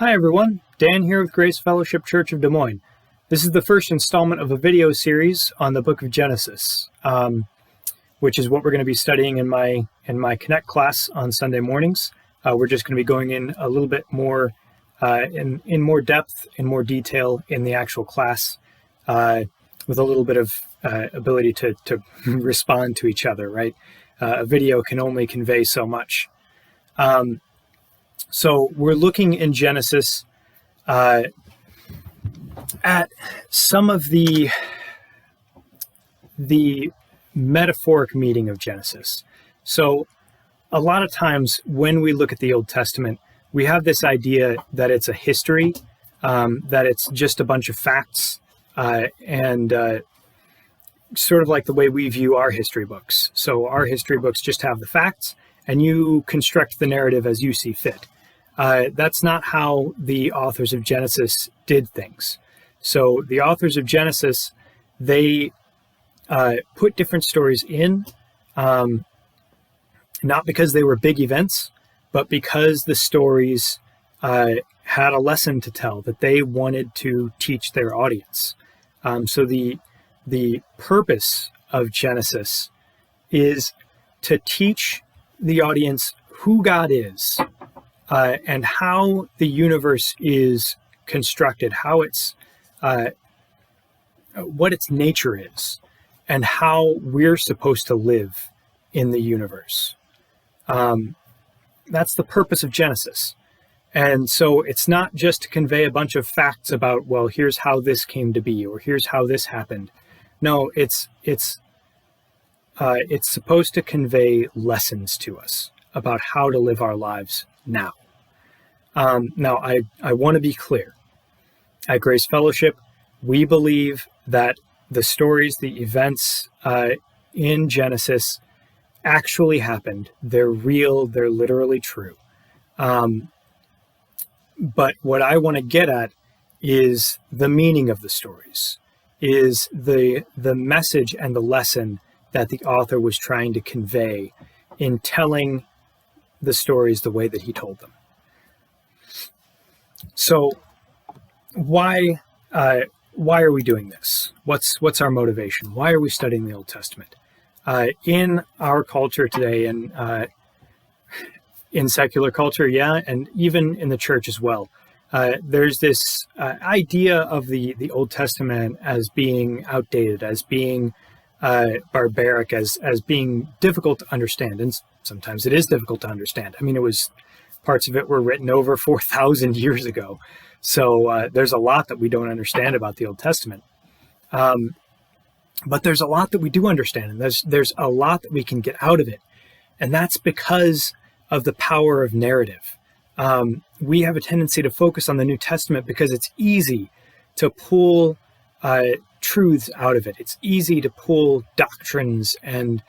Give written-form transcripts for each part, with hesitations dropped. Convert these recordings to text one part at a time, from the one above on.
Hi everyone, Dan here with Grace Fellowship Church of Des Moines. This is the first installment of a video series on the book of Genesis, which is what we're going to be studying in my Connect class on Sunday mornings. We're just going to be going in a little bit more in more depth, in more detail in the actual class, with a little bit of ability to respond to each other, right? A video can only convey so much. So we're looking in Genesis at some of the metaphoric meaning of Genesis. So a lot of times when we look at the Old Testament, we have this idea that it's a history, that it's just a bunch of facts, and sort of like the way we view our history books. So our history books just have the facts, and you construct the narrative as you see fit. That's not how the authors of Genesis did things. So the authors of Genesis, they put different stories in, not because they were big events, but because the stories had a lesson to tell that they wanted to teach their audience. So the purpose of Genesis is to teach the audience who God is, and how the universe is constructed, how it's what its nature is, and how we're supposed to live in the universe. That's the purpose of Genesis. And so it's not just to convey a bunch of facts about, well, here's how this came to be, or here's how this happened. No, it's supposed to convey lessons to us about how to live our lives now. Now, I want to be clear. At Grace Fellowship, we believe that the stories, the events in Genesis actually happened. They're real. They're literally true. But what I want to get at is the meaning of the stories, is the message and the lesson that the author was trying to convey in telling the stories the way that he told them. So why are we doing this? What's our motivation? Why are we studying the Old Testament? In our culture today, and in secular culture, and even in the church as well, there's this idea of the Old Testament as being outdated, as being barbaric, as being difficult to understand. And sometimes it is difficult to understand. I mean, parts of it were written over 4,000 years ago. So there's a lot that we don't understand about the Old Testament. But there's a lot that we do understand, and there's a lot that we can get out of it. And that's because of the power of narrative. We have a tendency to focus on the New Testament because it's easy to pull truths out of it. It's easy to pull doctrines and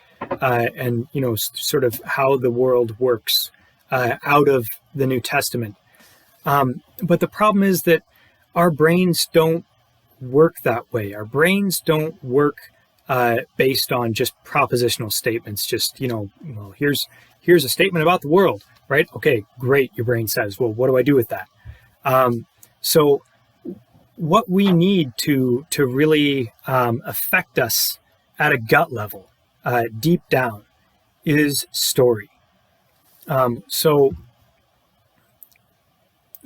sort of how the world works out of the New Testament. But the problem is that our brains don't work that way. Our brains don't work based on just propositional statements. Just, well, here's a statement about the world, right? Okay, great. Your brain says, well, what do I do with that? So what we need to really affect us at a gut level, deep down, is story. So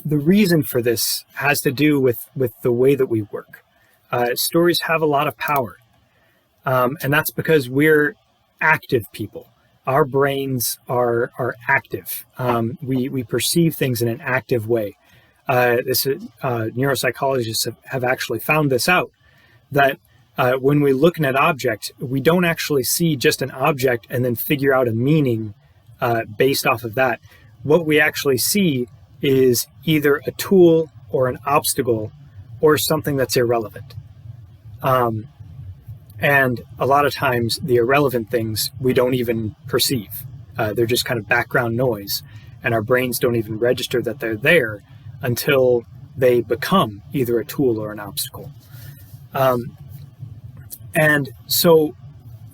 the reason for this has to do with the way that we work. Stories have a lot of power, and that's because we're active people. Our brains are active. We perceive things in an active way. Neuropsychologists have actually found this out, that when we look at an object, we don't actually see just an object and then figure out a meaning based off of that. What we actually see is either a tool or an obstacle or something that's irrelevant. And a lot of times the irrelevant things we don't even perceive. They're just kind of background noise, and our brains don't even register that they're there until they become either a tool or an obstacle. And so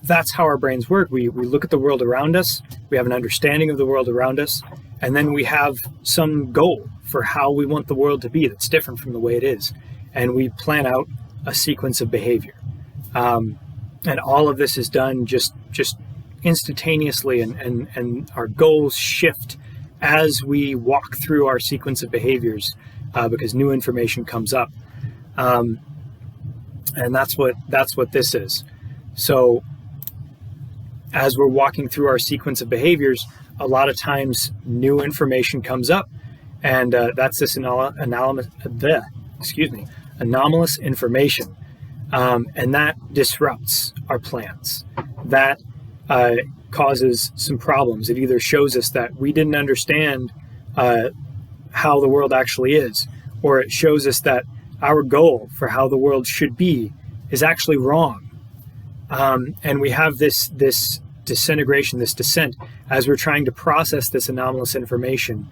that's how our brains work. We look at the world around us, we have an understanding of the world around us, and then we have some goal for how we want the world to be that's different from the way it is. And we plan out a sequence of behavior. And all of this is done just instantaneously, and our goals shift as we walk through our sequence of behaviors because new information comes up. And that's what this is. So as we're walking through our sequence of behaviors, a lot of times new information comes up, and that's this anomalous information. And that disrupts our plans. That causes some problems. It either shows us that we didn't understand how the world actually is, or it shows us that our goal for how the world should be is actually wrong. And we have this disintegration, this descent, as we're trying to process this anomalous information,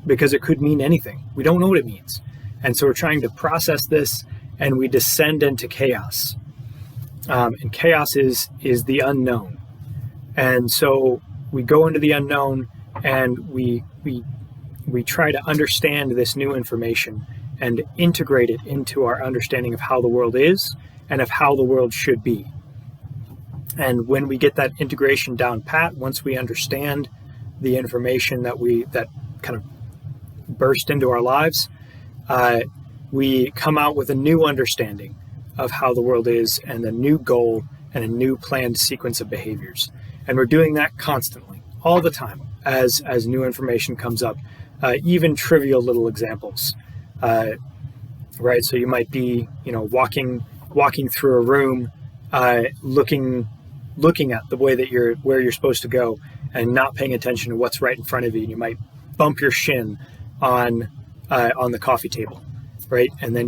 because it could mean anything. We don't know what it means. And so we're trying to process this, and we descend into chaos. And chaos is the unknown. And so we go into the unknown, and we try to understand this new information and integrate it into our understanding of how the world is and of how the world should be. And when we get that integration down pat, once we understand the information that kind of burst into our lives, we come out with a new understanding of how the world is, and a new goal, and a new planned sequence of behaviors. And we're doing that constantly, all the time, as new information comes up, even trivial little examples. Right? So you might be, walking through a room, looking at the way that where you're supposed to go, and not paying attention to what's right in front of you. And you might bump your shin on the coffee table, right? And then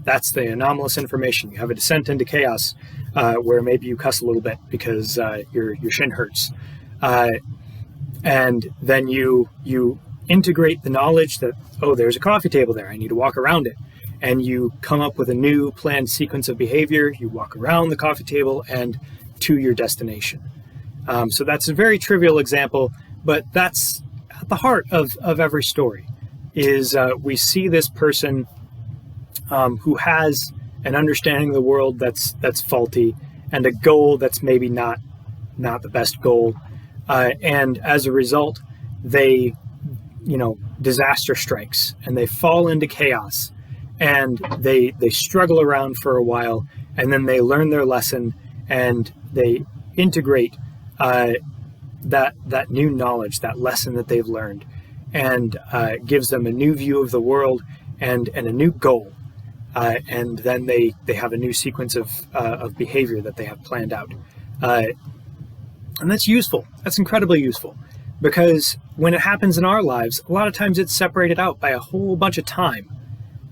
that's the anomalous information. You have a descent into chaos, where maybe you cuss a little bit because your shin hurts. And then you integrate the knowledge that, oh, there's a coffee table there, I need to walk around it. And you come up with a new planned sequence of behavior. You walk around the coffee table and to your destination. So that's a very trivial example, but that's at the heart of every story. Is we see this person who has an understanding of the world that's faulty, and a goal that's maybe not the best goal. And as a result, they, disaster strikes, and they fall into chaos, and they struggle around for a while, and then they learn their lesson, and they integrate that new knowledge, that lesson that they've learned, and gives them a new view of the world and a new goal. And then they have a new sequence of behavior that they have planned out. And that's useful. That's incredibly useful, because when it happens in our lives, a lot of times it's separated out by a whole bunch of time,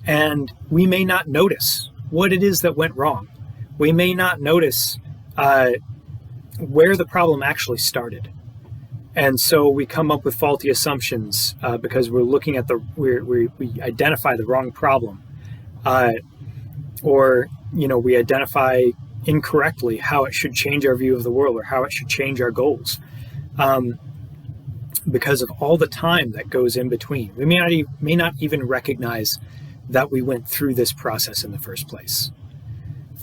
and we may not notice what it is that went wrong. We may not notice where the problem actually started. And so we come up with faulty assumptions because we're looking at we identify the wrong problem. Or we identify incorrectly how it should change our view of the world, or how it should change our goals, because of all the time that goes in between. We may not even recognize that we went through this process in the first place.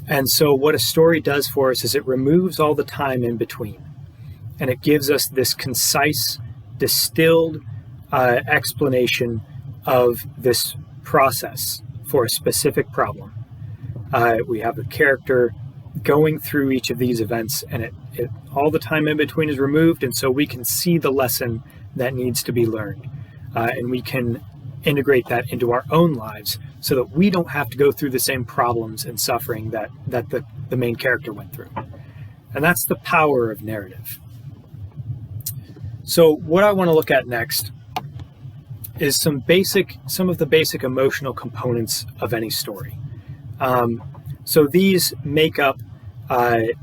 And so what a story does for us is it removes all the time in between, and it gives us this concise, distilled explanation of this process for a specific problem. We have a character going through each of these events, and it all the time in between is removed, and so we can see the lesson that needs to be learned, and we can integrate that into our own lives so that we don't have to go through the same problems and suffering that the main character went through. And that's the power of narrative. So what I want to look at next is some of the basic emotional components of any story. So these make up the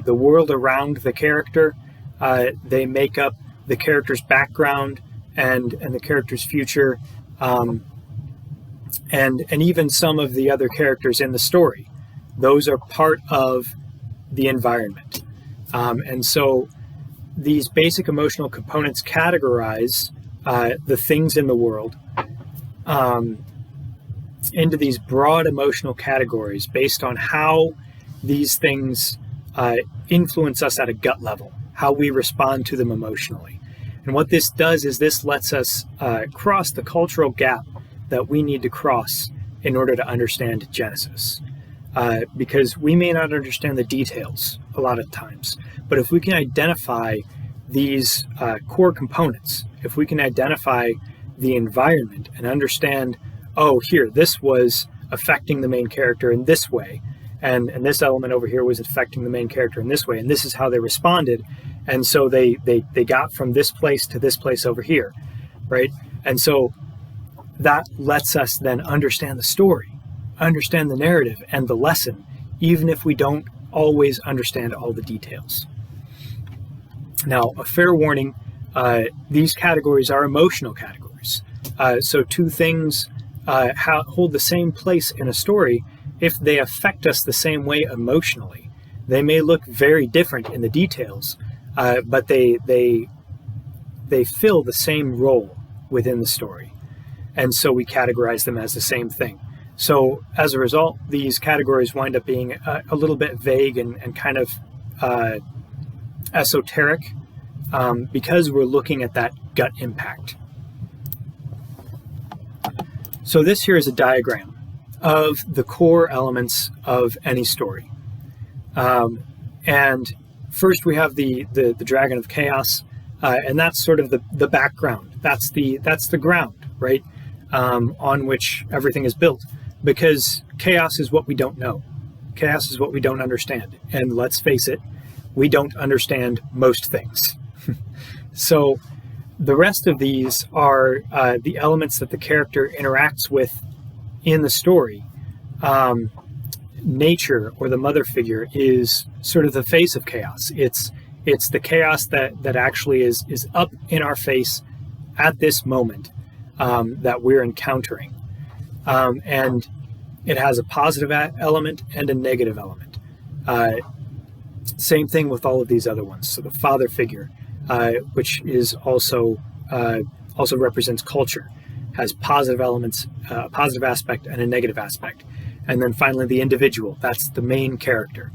world around the character. They make up the character's background and the character's future, and even some of the other characters in the story. Those are part of the environment. And so these basic emotional components categorize the things in the world into these broad emotional categories based on how these things influence us at a gut level, how we respond to them emotionally. And what this does is this lets us cross the cultural gap that we need to cross in order to understand Genesis. Because we may not understand the details a lot of times, but if we can identify these core components, if we can identify the environment and understand, oh, here, this was affecting the main character in this way, and this element over here was affecting the main character in this way, and this is how they responded, and so they got from this place to this place over here, right? And so that lets us then understand the story, understand the narrative and the lesson, even if we don't always understand all the details. Now, a fair warning, these categories are emotional categories. So two things hold the same place in a story if they affect us the same way emotionally. They may look very different in the details, but they fill the same role within the story. And so we categorize them as the same thing. So as a result, these categories wind up being a little bit vague and kind of esoteric because we're looking at that gut impact. So this here is a diagram of the core elements of any story. And first we have the Dragon of Chaos, and that's sort of the background. That's the ground, right, on which everything is built. Because chaos is what we don't know. Chaos is what we don't understand. And let's face it, we don't understand most things. So the rest of these are the elements that the character interacts with in the story. Nature, or the mother figure, is sort of the face of chaos. It's the chaos that actually is up in our face at this moment that we're encountering. And it has a positive element and a negative element. Same thing with all of these other ones. So the father figure, which is also represents culture, has positive elements, a positive aspect and a negative aspect. And then finally the individual, that's the main character.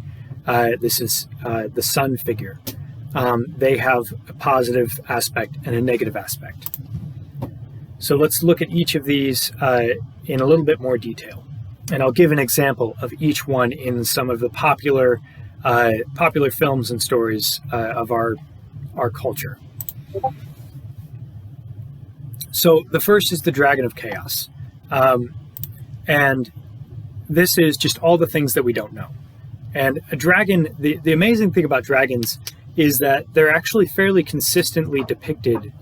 This is the son figure. They have a positive aspect and a negative aspect. So let's look at each of these in a little bit more detail. And I'll give an example of each one in some of the popular films and stories of our culture. So the first is the Dragon of Chaos. And this is just all the things that we don't know. And a dragon, the amazing thing about dragons is that they're actually fairly consistently depicted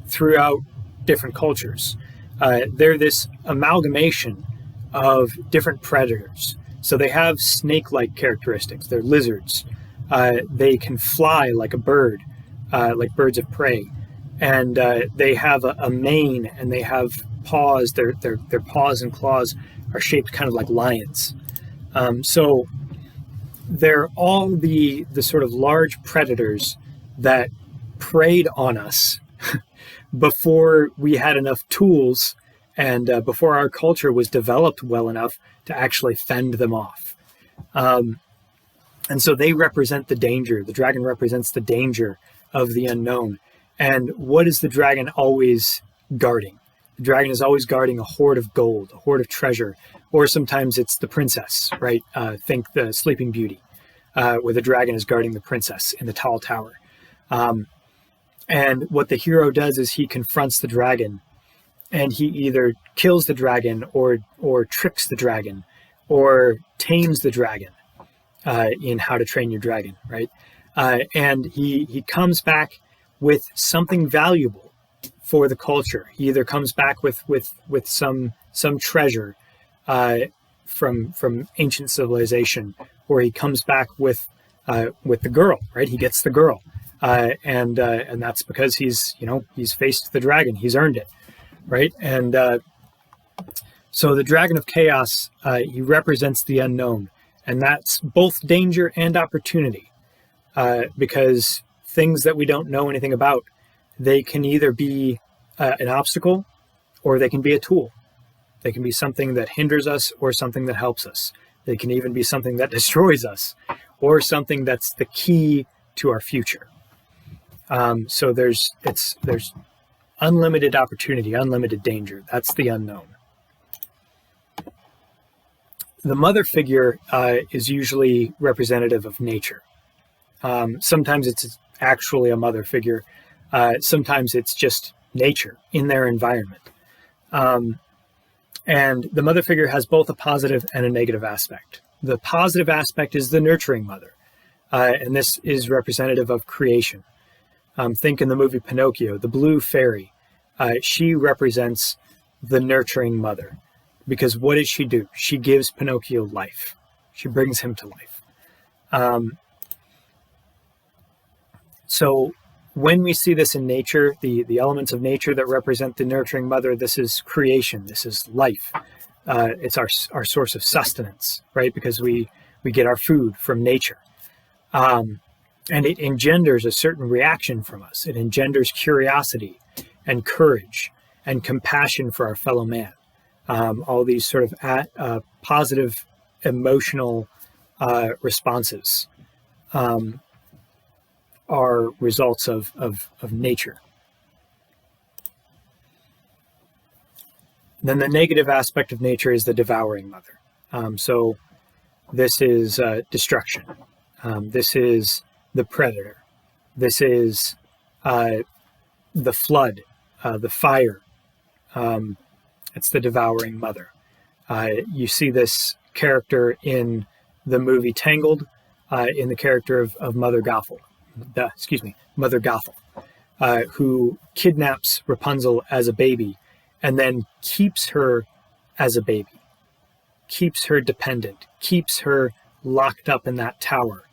throughout different cultures. They're this amalgamation of different predators. So they have snake-like characteristics. They're lizards. They can fly like a bird, like birds of prey. And they have a mane, and they have paws. Their paws and claws are shaped kind of like lions. So they're all the sort of large predators that preyed on us before we had enough tools and before our culture was developed well enough to actually fend them off. And so they represent the danger. The dragon represents the danger of the unknown. And what is the dragon always guarding? The dragon is always guarding a hoard of gold, a hoard of treasure, or sometimes it's the princess, right? Think the Sleeping Beauty, where the dragon is guarding the princess in the tall tower. And what the hero does is he confronts the dragon, and he either kills the dragon or tricks the dragon or tames the dragon in How to Train Your Dragon, right? And he comes back with something valuable for the culture. He either comes back with some treasure from ancient civilization, or he comes back with the girl, right? He gets the girl, and that's because he's faced the dragon. He's earned it, right? And so the Dragon of Chaos, he represents the unknown, and that's both danger and opportunity, because things that we don't know anything about, they can either be an obstacle, or they can be a tool. They can be something that hinders us or something that helps us. They can even be something that destroys us or something that's the key to our future. So there's unlimited opportunity, unlimited danger. That's the unknown. The mother figure is usually representative of nature. Sometimes it's actually a mother figure. Sometimes it's just nature in their environment. And the mother figure has both a positive and a negative aspect. The positive aspect is the nurturing mother. And this is representative of creation. Think in the movie Pinocchio, the blue fairy. She represents the nurturing mother. Because what does she do? She gives Pinocchio life. She brings him to life. So when we see this in nature, the elements of nature that represent the nurturing mother, this is creation, this is life. It's our source of sustenance, right? Because we get our food from nature. And it engenders a certain reaction from us. It engenders curiosity and courage and compassion for our fellow man. All these sort of positive emotional responses are results of nature. Then the negative aspect of nature is the devouring mother. So this is destruction. This is the predator. This is the flood, the fire. It's the devouring mother. You see this character in the movie Tangled, in the character of Mother Gothel. Mother Gothel, who kidnaps Rapunzel as a baby and then keeps her as a baby, keeps her dependent, keeps her locked up in that tower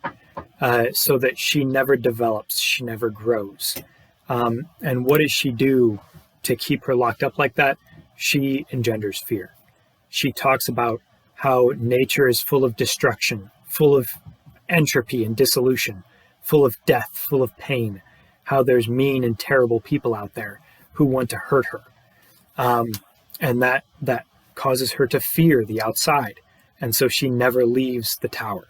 so that she never develops, she never grows. And what does she do to keep her locked up like that? She engenders fear. She talks about how nature is full of destruction, full of entropy and dissolution, full of death, full of pain, how there's mean and terrible people out there who want to hurt her. And that causes her to fear the outside. And so she never leaves the tower.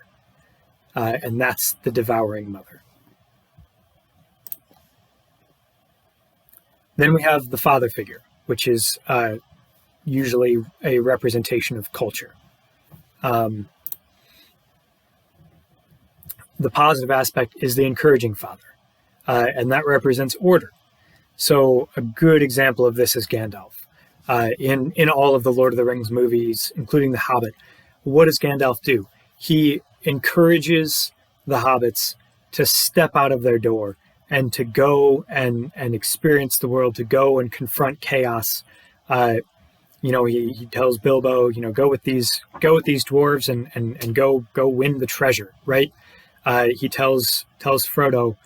And that's the devouring mother. Then we have the father figure, which is usually a representation of culture. The positive aspect is the encouraging father, and that represents order. So a good example of this is Gandalf. In all of the Lord of the Rings movies, including The Hobbit, what does Gandalf do? He encourages the hobbits to step out of their door and to go and experience the world, to go and confront chaos. He tells Bilbo, go with these dwarves and go win the treasure, right? He tells Frodo,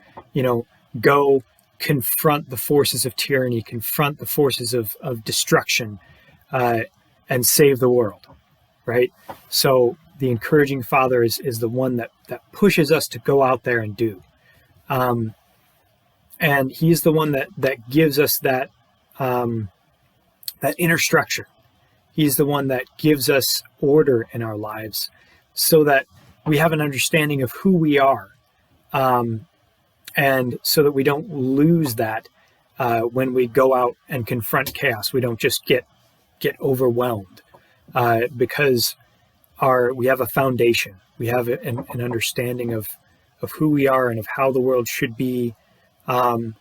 go confront the forces of tyranny, confront the forces of destruction, and save the world, right? So the encouraging father is the one that pushes us to go out there and do. And he's the one that gives us that inner structure. He's the one that gives us order in our lives so that we have an understanding of who we are, and so that we don't lose that when we go out and confront chaos. We don't just get overwhelmed because we have a foundation. We have an understanding of who we are and of how the world should be, and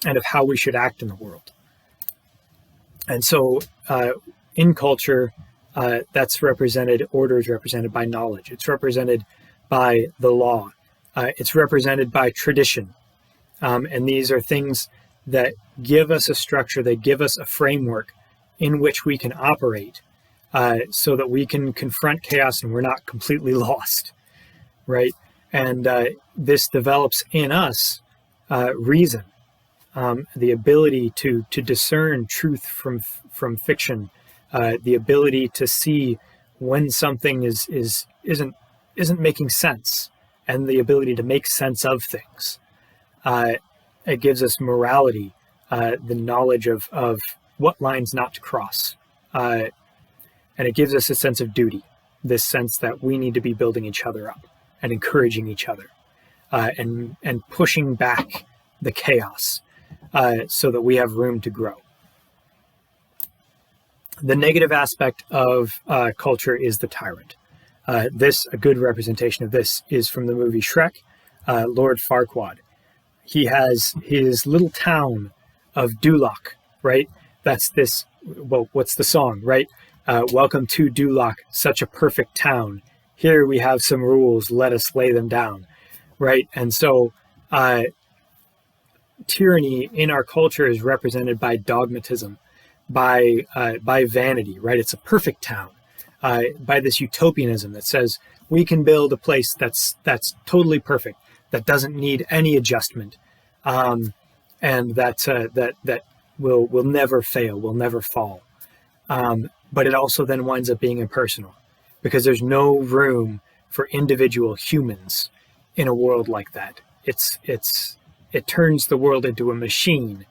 of how we should act in the world. And so in culture, that's represented, order is represented by knowledge. It's represented by the law. It's represented by tradition. And these are things that give us a structure, they give us a framework in which we can operate so that we can confront chaos and we're not completely lost, right? And this develops in us reason, the ability to discern truth from fiction, the ability to see when something isn't making sense, and the ability to make sense of things. It gives us morality, the knowledge of what lines not to cross. And it gives us a sense of duty, this sense that we need to be building each other up and encouraging each other, and pushing back the chaos, so that we have room to grow. The negative aspect of culture is the tyrant. A good representation of this is from the movie Shrek, Lord Farquaad. He has his little town of Duloc, right? That's this, well, what's the song, right? Welcome to Duloc, such a perfect town. Here we have some rules, let us lay them down, right? And so tyranny in our culture is represented by dogmatism, by vanity, right? It's a perfect town, by this utopianism that says we can build a place that's totally perfect, that doesn't need any adjustment, and that will never fail, will never fall. But it also then winds up being impersonal, because there's no room for individual humans in a world like that. It turns the world into a machine,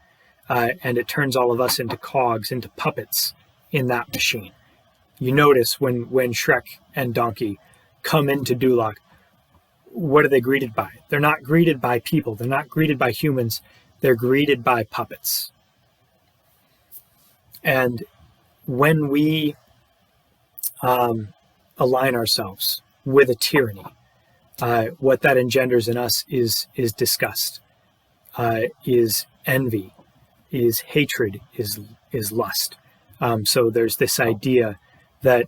and it turns all of us into cogs, into puppets in that machine. You notice when Shrek and Donkey come into Duloc, what are they greeted by? They're not greeted by people. They're not greeted by humans. They're greeted by puppets. And when we align ourselves with a tyranny, what that engenders in us is disgust, is envy, is hatred, is lust. So there's this idea that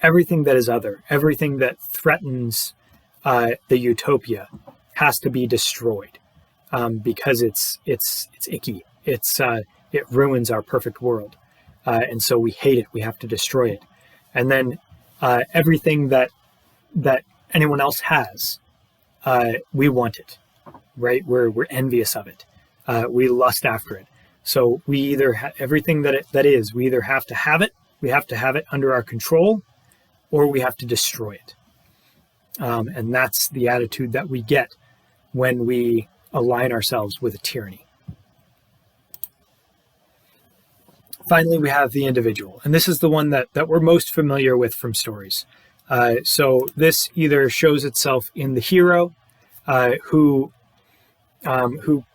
everything that is other, everything that threatens the utopia, has to be destroyed, because it's icky. It ruins our perfect world, and so we hate it. We have to destroy it. And then everything that anyone else has, we want it, right? We're envious of it. We lust after it. So we either everything that is, we either have to have it, we have to have it under our control, or we have to destroy it. And that's the attitude that we get when we align ourselves with a tyranny. Finally, we have the individual. And this is the one that we're most familiar with from stories. So this either shows itself in the hero, who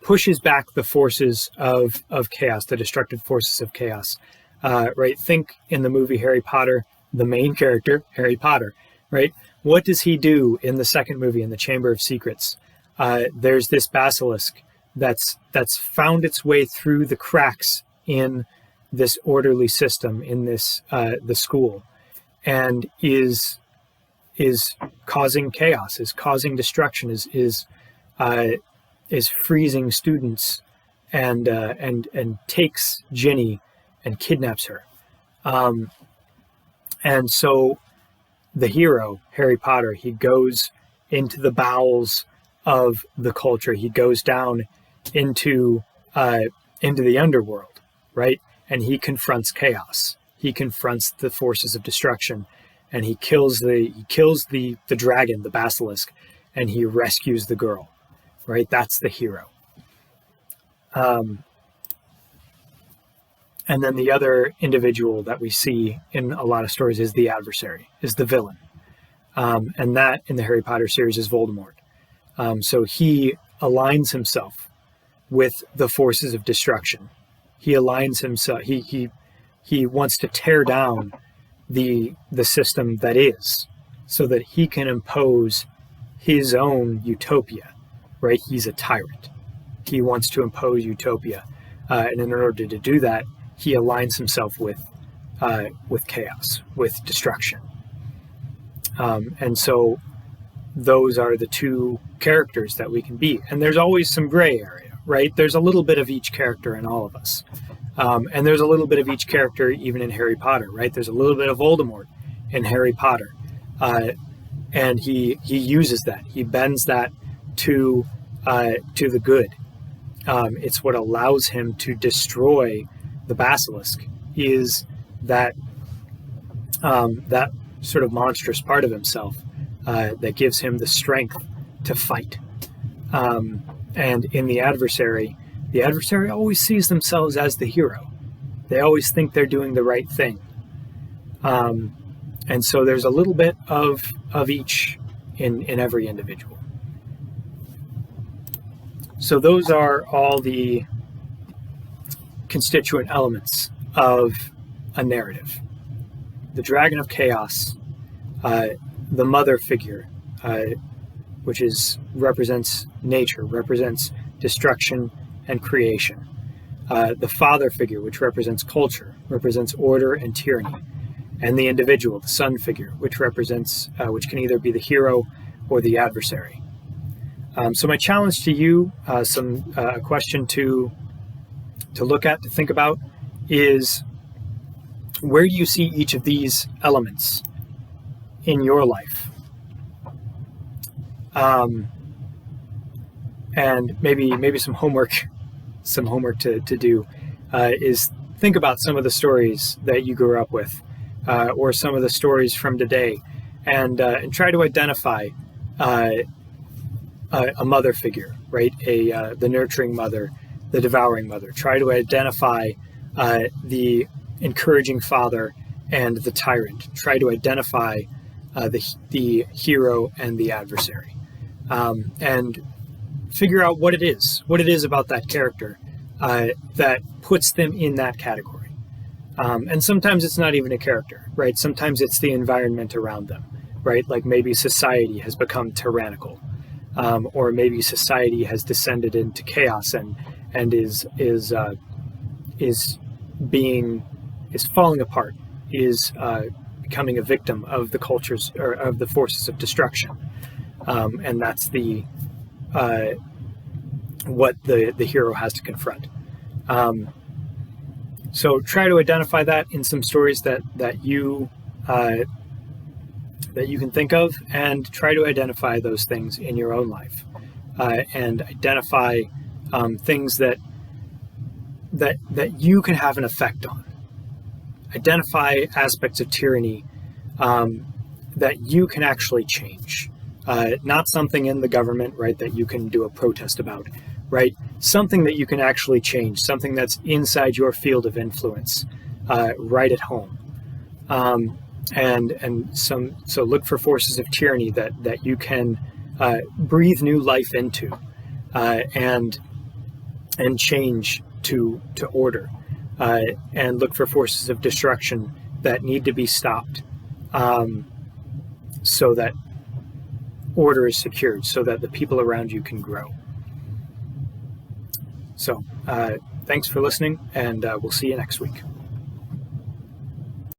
pushes back the forces of chaos, the destructive forces of chaos. Right? Think in the movie Harry Potter, the main character, Harry Potter, right? What does he do in the second movie, in the Chamber of Secrets? There's this basilisk that's found its way through the cracks in this orderly system, in this the school, and is causing chaos, is causing destruction, is freezing students, and takes Ginny and kidnaps her. And so the hero, Harry Potter, he goes into the bowels of the culture. He goes down into the underworld, right? And he confronts chaos. He confronts the forces of destruction, and he kills the dragon, the basilisk, and he rescues the girl, right? That's the hero. And then the other individual that we see in a lot of stories is the adversary, is the villain. And that in the Harry Potter series is Voldemort. So he aligns himself with the forces of destruction. He aligns himself, he wants to tear down the system that is, so that he can impose his own utopia, right? He's a tyrant. He wants to impose utopia. And in order to do that, he aligns himself with chaos, with destruction. And so those are the two characters that we can be. And there's always some gray area, right? There's a little bit of each character in all of us. And there's a little bit of each character even in Harry Potter, right? There's a little bit of Voldemort in Harry Potter. And he uses that. He bends that to the good. It's what allows him to destroy the basilisk, is that that sort of monstrous part of himself that gives him the strength to fight. And in the adversary, The adversary always sees themselves as the hero. They always think they're doing the right thing. And so there's a little bit of each in every individual. So those are all the constituent elements of a narrative. The dragon of chaos, the mother figure, which represents nature, represents destruction and creation. The father figure, which represents culture, represents order and tyranny. And the individual, the son figure, which represents, which can either be the hero or the adversary. So my challenge to you, a question to look at, to think about, is where do you see each of these elements in your life? And maybe some homework to do is think about some of the stories that you grew up with, or some of the stories from today, and try to identify a mother figure, right? The nurturing mother, the devouring mother. Try to identify the encouraging father and the tyrant. Try to identify the hero and the adversary, and figure out what it is about that character that puts them in that category. And sometimes it's not even a character, right? Sometimes it's the environment around them, right? Like maybe society has become tyrannical, or maybe society has descended into chaos and is falling apart, is becoming a victim of the cultures or of the forces of destruction, and that's what the hero has to confront. So try to identify that in some stories that you can think of, and try to identify those things in your own life, and identify things that you can have an effect on. Identify aspects of tyranny that you can actually change. Not something in the government, right, that you can do a protest about, right? Something that you can actually change, something that's inside your field of influence, right at home. So look for forces of tyranny that you can breathe new life into, and change to order, and look for forces of destruction that need to be stopped, so that order is secured, so that the people around you can grow. So thanks for listening, and we'll see you next week.